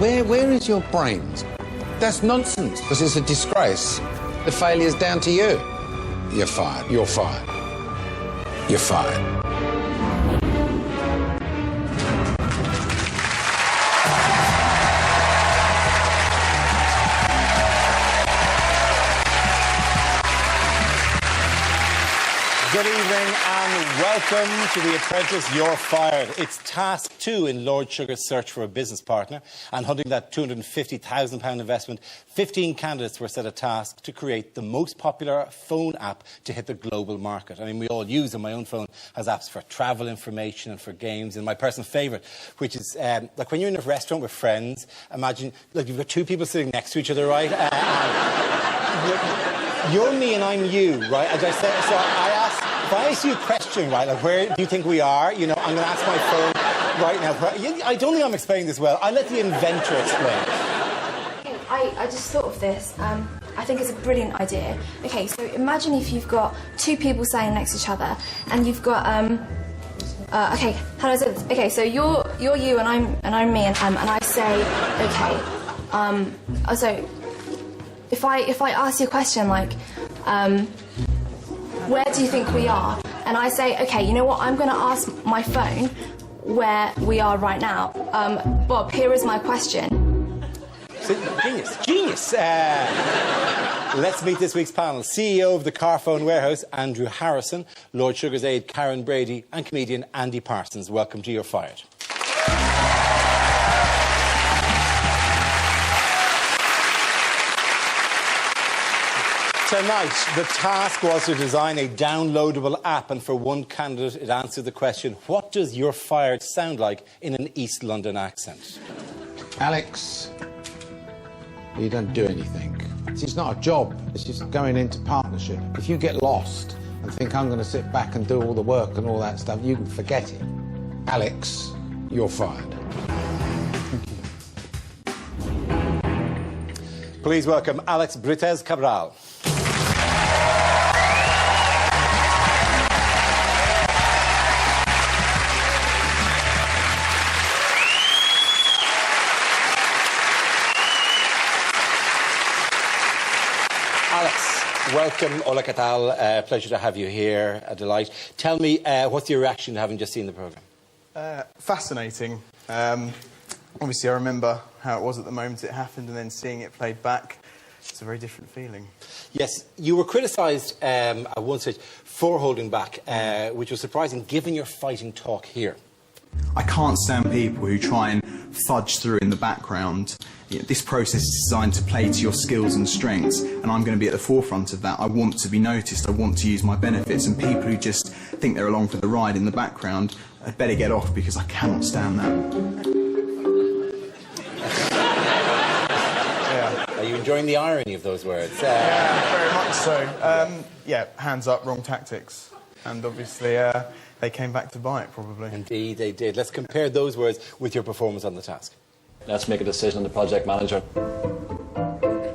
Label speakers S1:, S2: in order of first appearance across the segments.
S1: Where is your brains? That's nonsense, because it's a disgrace. The failure's down to you. You're fired. You're fired. You're fired.
S2: Good evening and welcome to The Apprentice, You're Fired. It's task 2 in Lord Sugar's search for a business partner, and hunting that £250,000 investment, 15 candidates were set a task to create the most popular phone app to hit the global market. I mean, we all use them. My own phone has apps for travel information and for games, and my personal favourite, which is like when you're in a restaurant with friends, imagine, look, you've got two people sitting next to each other, right? You're me and I'm you, right? As I said, so if I ask you a question, right, like where do you think we are? You know, I'm going to ask my phone right now. I don't think I'm explaining this well. I'll let the inventor explain.
S3: I just thought of this. I think it's a brilliant idea. Okay, so imagine if you've got two people sitting next to each other, and you've got okay, how do I say this? Okay, so you're you and I'm me, and I say okay. So if I ask you a question like where do you think we are? And I say, okay, you know what? I'm going to ask my phone where we are right now. Bob, here is my question.
S2: Genius. Let's meet this week's panel. CEO of the Carphone Warehouse, Andrew Harrison, Lord Sugar's aide, Karen Brady, and comedian Andy Parsons. Welcome to You're Fired. Tonight, the task was to design a downloadable app, and for one candidate, it answered the question, what does You're Fired sound like in an East London accent?
S1: Alex, you don't do anything. It's not a job. It's just going into partnership. If you get lost and think I'm going to sit back and do all the work and all that stuff, you can forget it. Alex, you're fired.
S2: Please welcome Alex Brites Cabral. Welcome, hola, ¿qué tal? Pleasure to have you here, a delight. Tell me, what's your reaction to having just seen the programme?
S4: Fascinating. Obviously, I remember how it was at the moment it happened, and then seeing it played back, it's a very different feeling.
S2: Yes, you were criticised at one stage for holding back, which was surprising, given your fighting talk here.
S5: I can't stand people who try and fudge through in the background. You know, this process is designed to play to your skills and strengths, and I'm going to be at the forefront of that. I want to be noticed, I want to use my benefits, and people who just think they're along for the ride in the background, I'd better get off, because I cannot stand that.
S2: Yeah. Are you enjoying the irony of those words?
S4: Yeah, very much so. Yeah, hands up, wrong tactics. And obviously, they came back to bite, probably.
S2: Indeed, they did. Let's compare those words with your performance on the task.
S6: Let's make a decision on the project manager.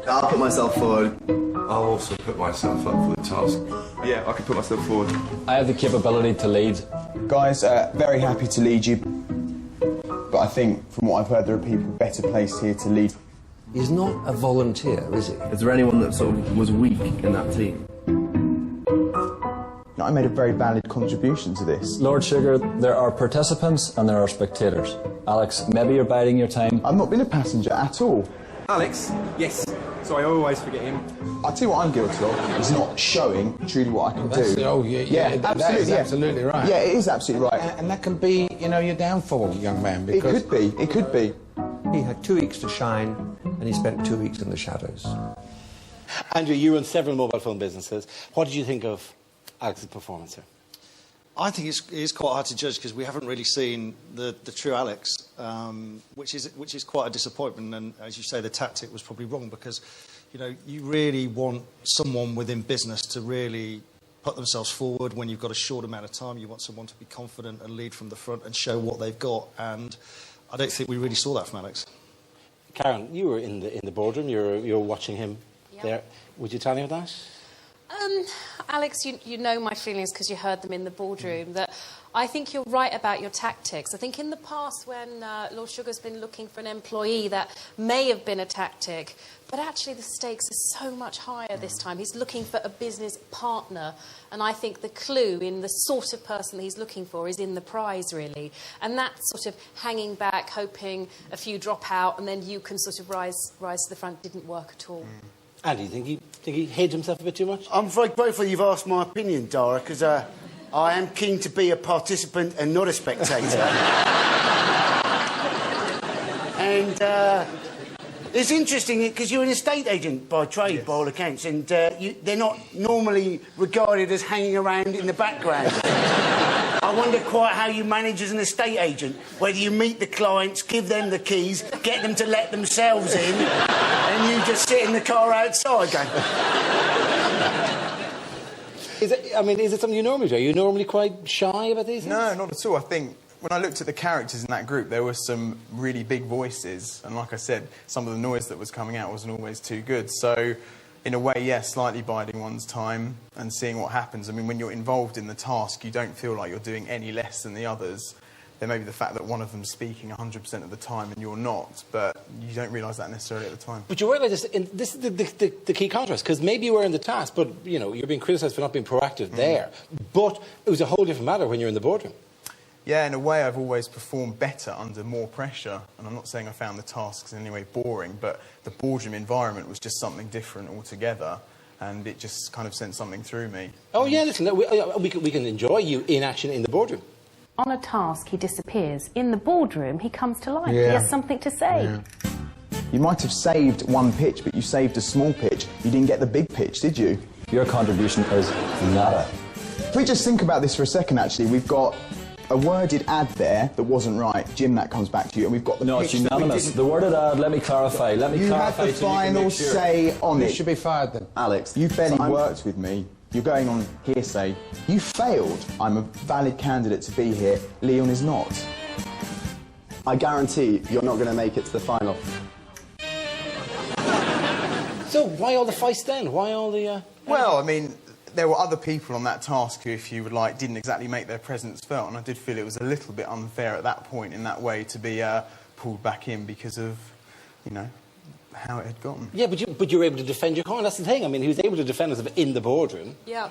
S7: I'll put myself forward.
S8: I'll also put myself up for the task.
S7: Yeah, I can put myself forward.
S6: I have the capability to lead.
S9: Guys, very happy to lead you. But I think, from what I've heard, there are people better placed here to lead.
S10: He's not a volunteer, is he?
S7: Is there anyone that sort of was weak in that team?
S9: I made a very valid contribution to this.
S6: Lord Sugar, there are participants and there are spectators. Alex, maybe you're biding your time.
S9: I've not been a passenger at all.
S11: Alex? Yes. So I always forget him.
S9: I'll tell you what I'm guilty of, is not showing truly what I can do.
S1: Oh, yeah,
S9: absolutely,
S1: that is absolutely right.
S9: Yeah, it is absolutely right.
S1: And that can be, you know, your downfall, young man, because...
S9: It could be, it could be.
S10: He had 2 weeks to shine, and he spent 2 weeks in the shadows.
S2: Andrew, you run several mobile phone businesses. What did you think of Alex's performance here?
S12: I think it is quite hard to judge because we haven't really seen the true Alex, which is quite a disappointment. And as you say, the tactic was probably wrong because, you know, you really want someone within business to really put themselves forward when you've got a short amount of time. You want someone to be confident and lead from the front and show what they've got. And I don't think we really saw that from Alex.
S2: Karen, you were in the boardroom. You're watching him there. Would you tell me about that?
S13: Alex, you know my feelings because you heard them in the boardroom, that I think you're right about your tactics. I think in the past when Lord Sugar's been looking for an employee, that may have been a tactic. But actually the stakes are so much higher this time. He's looking for a business partner. And I think the clue in the sort of person that he's looking for is in the prize, really. And that sort of hanging back, hoping a few drop out, and then you can sort of rise to the front didn't work at all.
S2: Andy, think he hid himself a bit too much?
S14: I'm very grateful you've asked my opinion, Dara, because I am keen to be a participant and not a spectator. And it's interesting because you're an estate agent by trade, by all accounts, and they're not normally regarded as hanging around in the background. I wonder quite how you manage as an estate agent, whether you meet the clients, give them the keys, get them to let themselves in, and you just sit in the car outside going...
S2: Is it something you normally do? Are you normally quite shy about these things?
S4: No, not at all. I think when I looked at the characters in that group, there were some really big voices, and like I said, some of the noise that was coming out wasn't always too good. So, in a way, yes, slightly biding one's time and seeing what happens. I mean, when you're involved in the task, you don't feel like you're doing any less than the others. There may be the fact that one of them's speaking 100% of the time and you're not, but you don't realise that necessarily at the time.
S2: But you're right about this, and this is the key contrast, because maybe you were in the task, but, you know, you're being criticised for not being proactive there. But it was a whole different matter when you're in the boardroom.
S4: Yeah, in a way, I've always performed better under more pressure, and I'm not saying I found the tasks in any way boring, but the boardroom environment was just something different altogether, and it just kind of sent something through me.
S2: Oh, yeah, listen, we can enjoy you in action in the boardroom.
S15: On a task, he disappears. In the boardroom, he comes to life.
S9: Yeah.
S15: He has something to say.
S9: Yeah. You might have saved one pitch, but you saved a small pitch. You didn't get the big pitch, did you?
S6: Your contribution is nada.
S9: If we just think about this for a second, actually, we've got a worded ad there that wasn't right. Jim, that comes back to you, and we've got the
S6: No,
S9: pitch
S6: it's unanimous. The worded ad, let me clarify.
S9: You had the final say on it.
S1: You should be fired then.
S9: Alex, you barely worked with me. You're going on hearsay. You failed. I'm a valid candidate to be here. Leon is not.
S7: I guarantee you're not going to make it to the final.
S2: So why all the feist then? Why all the...
S4: Well, I mean, there were other people on that task who, if you would like, didn't exactly make their presence felt, and I did feel it was a little bit unfair at that point in that way to be pulled back in because of, you know, how it had gone.
S2: Yeah, but you were able to defend your corner. That's the thing. I mean, he was able to defend us in the boardroom.
S13: Yeah.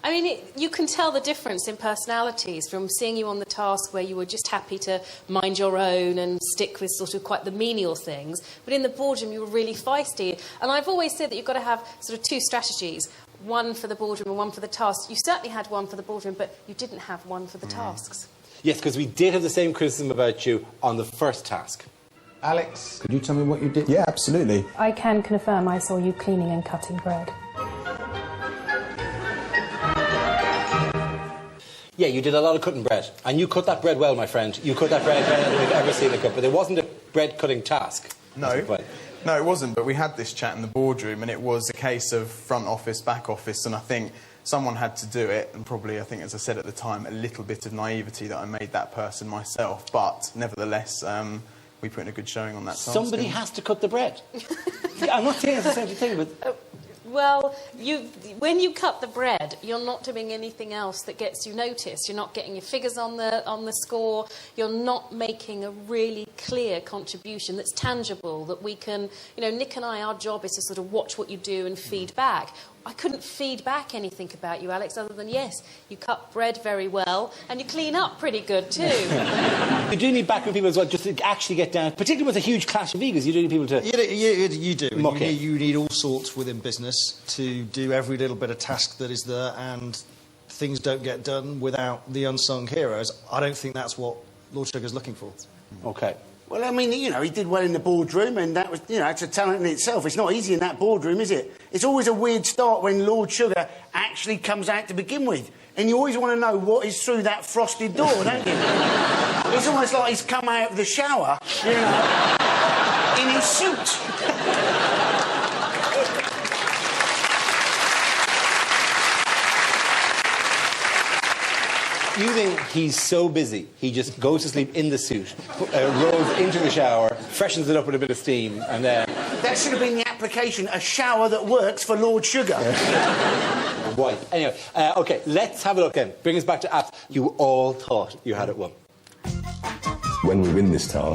S13: I mean, you can tell the difference in personalities from seeing you on the task where you were just happy to mind your own and stick with sort of quite the menial things, but in the boardroom you were really feisty. And I've always said that you've got to have sort of two strategies, one for the boardroom and one for the tasks. You certainly had one for the boardroom, but you didn't have one for the tasks.
S2: Yes, because we did have the same criticism about you on the first task.
S1: Alex, could you tell me what you did?
S9: Yeah, absolutely.
S15: I can confirm I saw you cleaning and cutting bread.
S2: Yeah, you did a lot of cutting bread. And you cut that bread well, my friend. You cut that bread better than we've ever seen it cut. But it wasn't a bread-cutting task.
S4: No. No, it wasn't, but we had this chat in the boardroom, and it was a case of front office, back office, and I think someone had to do it, and probably, I think, as I said at the time, a little bit of naivety that I made that person myself. But, nevertheless, we put in a good showing on that task.
S2: Somebody has to cut the bread. Yeah, I'm not saying it's the same thing, but...
S13: Well, when you cut the bread, you're not doing anything else that gets you noticed. You're not getting your figures on the score. You're not making a really clear contribution that's tangible, that we can... You know, Nick and I, our job is to sort of watch what you do and feed back. I couldn't feed back anything about you, Alex, other than, yes, you cut bread very well, and you clean up pretty good, too.
S2: You do need backroom people as well, just to actually get down, particularly with a huge clash of egos. You do need people to...
S12: You do.
S2: Muck it.
S12: You need all sorts within business to do every little bit of task that is there, and things don't get done without the unsung heroes. I don't think that's what Lord Sugar's looking for.
S2: OK.
S14: Well, I mean, you know, he did well in the boardroom, and that was, you know, it's a talent in itself. It's not easy in that boardroom, is it? It's always a weird start when Lord Sugar actually comes out to begin with. And you always want to know what is through that frosted door, don't you? It's almost like he's come out of the shower, you know, in his suit.
S2: You think he's so busy, he just goes to sleep in the suit, rolls into the shower, freshens it up with a bit of steam, and then...
S14: That should have been the application, a shower that works for Lord Sugar.
S2: Right. Anyway, OK, let's have a look then. Bring us back to apps. You all thought you had it won.
S8: When we win this task,